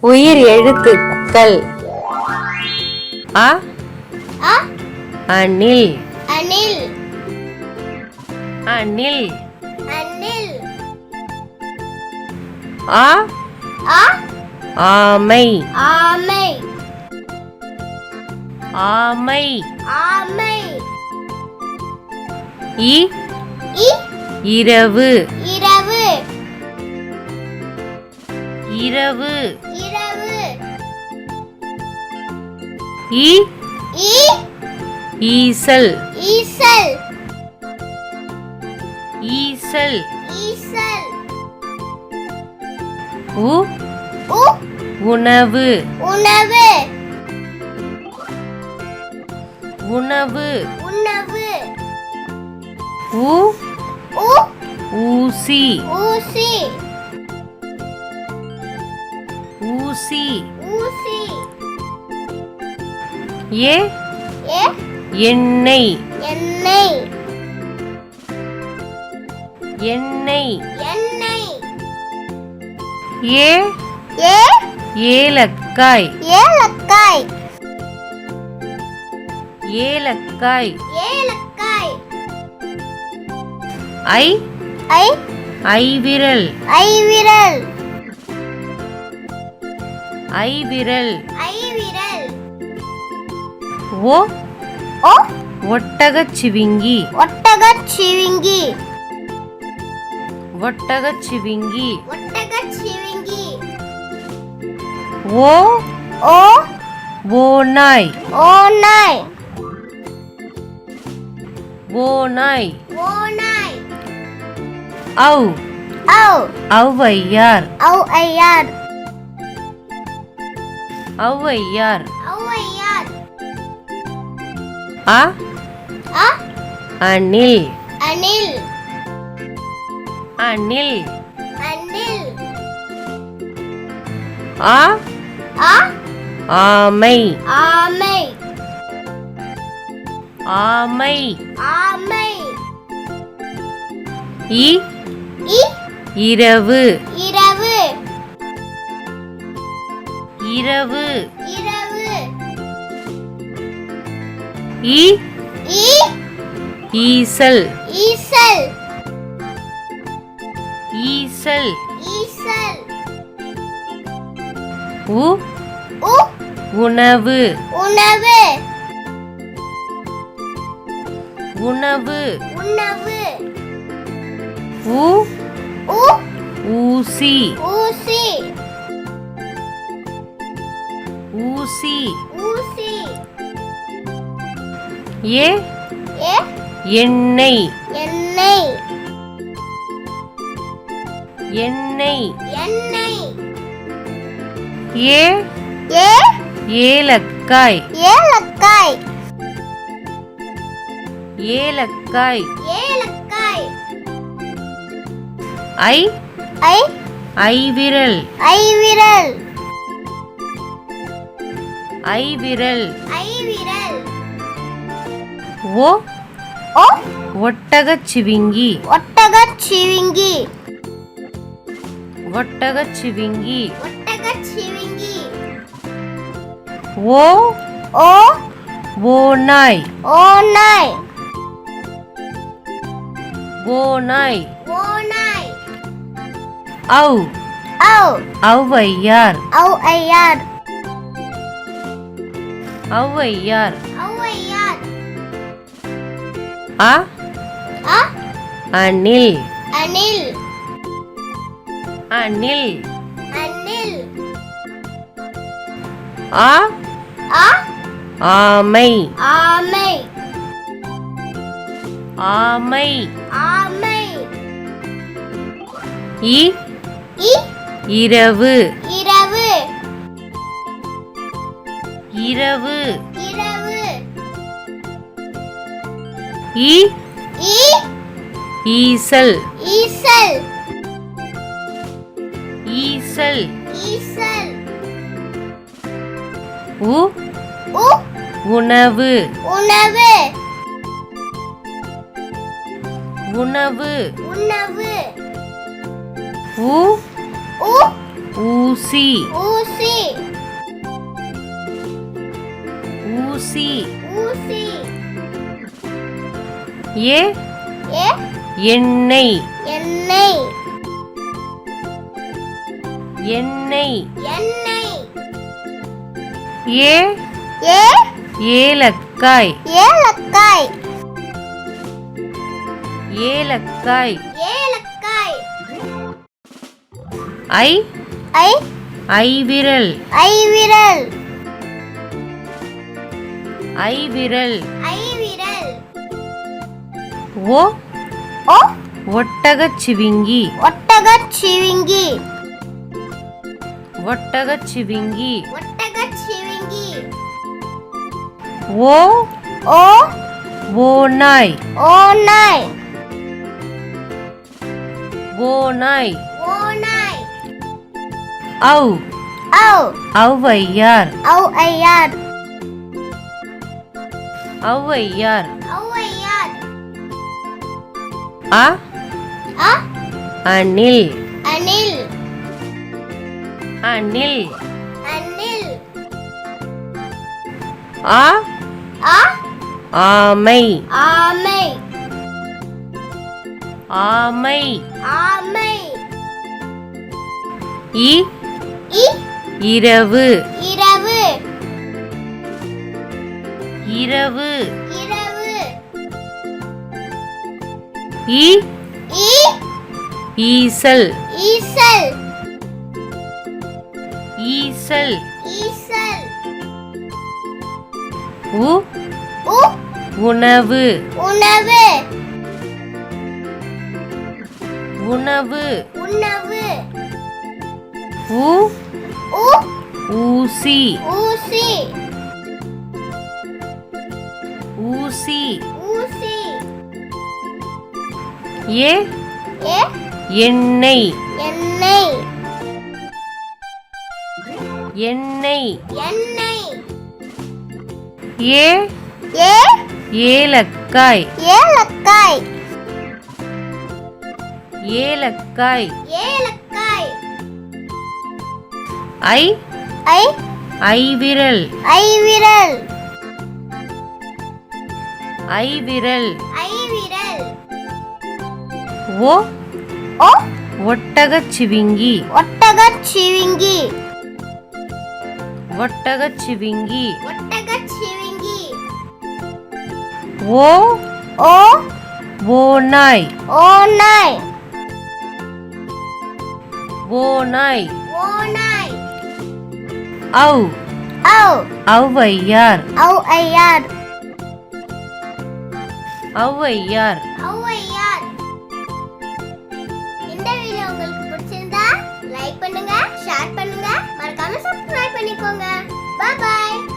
உயிர் எழுத்துக்கள். அ அணில் அணில் அணில். அணில் ஆ ஆமை ஆமை ஆமை. ஆமை இ இரவு இரவு இரவு. இரவு ஈசல் ஈசல் ஈசல். ஈசல் உணவு உணவு உணவு. உணவு ஊசி ஊசி ஊசி. ஊசி எண்ணெய் எண்ணெய் எண்ணெய். எண்ணெய் ஏலக்காய் ஏலக்காய் ஏலக்காய். ஏலக்காய் ஐவிரல் ஐவிரல் ஐவிரல். ஐவிரல் ஒட்டகச்சிவிங்கி ஒட்டகச்சிவிங்கி ஒட்டகச்சிவிங்கி. ஒட்டகச்சிவிங்கி ஓநாய் ஓநாய் ஓநாய். ஓநாய் ஔவையார் ஔவையார் ஔவையார். ஔவையார் அணில் அணில் அணில். அணில் ஆமை ஆமை ஆமை. ஆமை இரவு இரவு இரவு. இரவு ஈசல் ஈசல் ஈசல். ஈசல் உணவு உணவு உணவு. உணவு ஊசி ஊசி ஊசி. ஊசி எண்ணெய் எண்ணெய் எண்ணெய். எண்ணெய் ஏலக்காய் ஏலக்காய் ஏலக்காய். ஏலக்காய் ஐவிரல் ஐவிரல் ஐவிரல். ஐவிரல் ஒட்டகச்சிவிங்கி ஒட்டகச்சிவிங்கி ஒட்டகச்சிவிங்கி. ஒட்டகச்சிவிங்கி ஓநாய் ஓநாய் ஓநாய். ஓநாய் ஔவையார் ஔவையார் ஔவையார். ஔவையார் அணில் அணில் அணில். அணில் ஆமை ஆமை ஆமை. ஆமை இரவு இரவு இரவு. இரவு ஈசல் ஈசல் ஈசல். ஈசல் உணவு உணவு உணவு. உணவு ஊசி ஊசி ஊசி ஊசி ஏ ஏ எண்ணெய் எண்ணெய் எண்ணெய் எண்ணெய் ஏ ஏ ஏலக்காய் ஏலக்காய் ஏலக்காய் ஏலக்காய் ஐ ஐ ஐவிரல் ஐவிரல் ஐவிரல் ஐவிரல் ஓ ஓ ஒட்டகச் சிவிங்கி ஒட்டகச் சிவிங்கி ஒட்டகச் சிவிங்கி ஒட்டகச் சிவிங்கி ஓ ஓ ஓநாய் ஓநாய் ஓநாய் ஓநாய் ஔ ஔ ஔவையார் ஔவையார் ஔவையார் ஔவையார் அ அ அணில் அணில் அணில் அணில் ஆ ஆ ஆமை ஆமை ஆமை ஆமை இ இ இரவு இரவு இரவு இரவு இ இ ஈசல் ஈசல் ஈசல் ஈசல் உ உ உணவு உணவு உணவு உணவு உ உ ஊசி ஊசி ஊசி ஊசி ஏ ஏ எண்ணெய் எண்ணெய் எண்ணெய் எண்ணெய் ஏ ஏ ஏலக்காய் ஏலக்காய் ஏலக்காய் ஏலக்காய் ஐ ஐ ஐவிரல் ஐவிரல் ஐவிரல் ஐவிரல் ஓ ஓ ஒட்டகச் சிவிங்கி ஒட்டகச் சிவிங்கி ஒட்டகச் சிவிங்கி ஒட்டகச் சிவிங்கி ஓ ஓ ஓநாய் ஓநாய் ஓநாய் ஓநாய் ஔ ஔ ஔவையார் ஔவையார் ஔவையார் ஔவையார். இந்த வீடியோ உங்களுக்கு பிடிச்சிருந்தா லைக் பண்ணுங்க, ஷேர் பண்ணுங்க, மறக்காம சப்ஸ்கிரைப் பண்ணிக்கோங்க. Bye by.